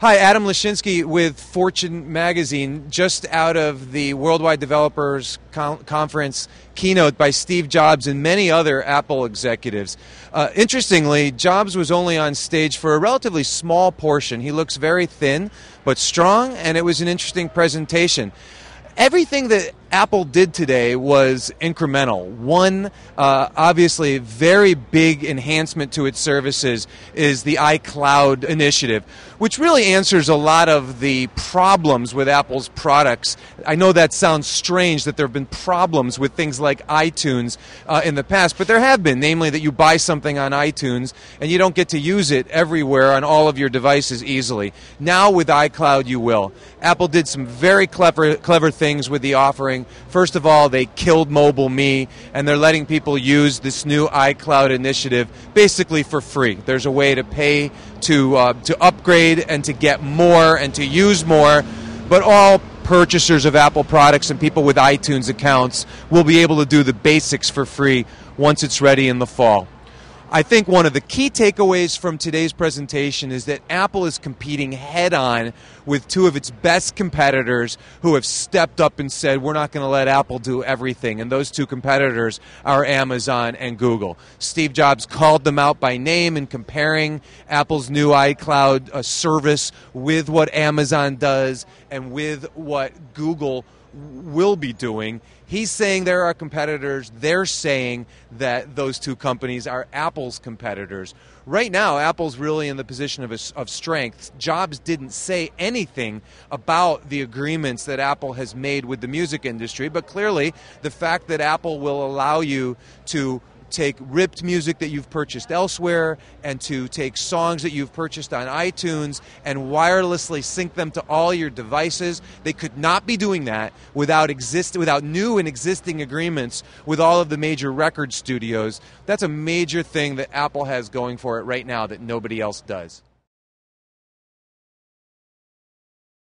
Hi, Adam Lashinsky with Fortune Magazine, just out of the Worldwide Developers Conference keynote by Steve Jobs and many other Apple executives. Interestingly, Jobs was only on stage for a relatively small portion. He looks very thin but strong, and it was an interesting presentation. Everything that Apple did today was incremental. One, obviously, very big enhancement to its services is the iCloud initiative, which really answers a lot of the problems with Apple's products. I know that sounds strange that there have been problems with things like iTunes in the past, but there have been, namely that you buy something on iTunes and you don't get to use it everywhere on all of your devices easily. Now with iCloud you will. Apple did some very clever things with the offering. First of all, they killed Mobile Me, and they're letting people use this new iCloud initiative basically for free. There's a way to pay to upgrade and to get more and to use more, but all purchasers of Apple products and people with iTunes accounts will be able to do the basics for free once it's ready in the fall. I think one of the key takeaways from today's presentation is that Apple is competing head-on with two of its best competitors who have stepped up and said, we're not going to let Apple do everything. And those two competitors are Amazon and Google. Steve Jobs called them out by name in comparing Apple's new iCloud service with what Amazon does and with what Google will be doing. He's saying there are competitors. They're saying that those two companies are Apple's competitors. Right now, Apple's really in the position of strength. Jobs didn't say anything about the agreements that Apple has made with the music industry, but clearly the fact that Apple will allow you to take ripped music that you've purchased elsewhere and to take songs that you've purchased on iTunes and wirelessly sync them to all your devices. They could not be doing that without new and existing agreements with all of the major record studios. That's a major thing that Apple has going for it right now that nobody else does.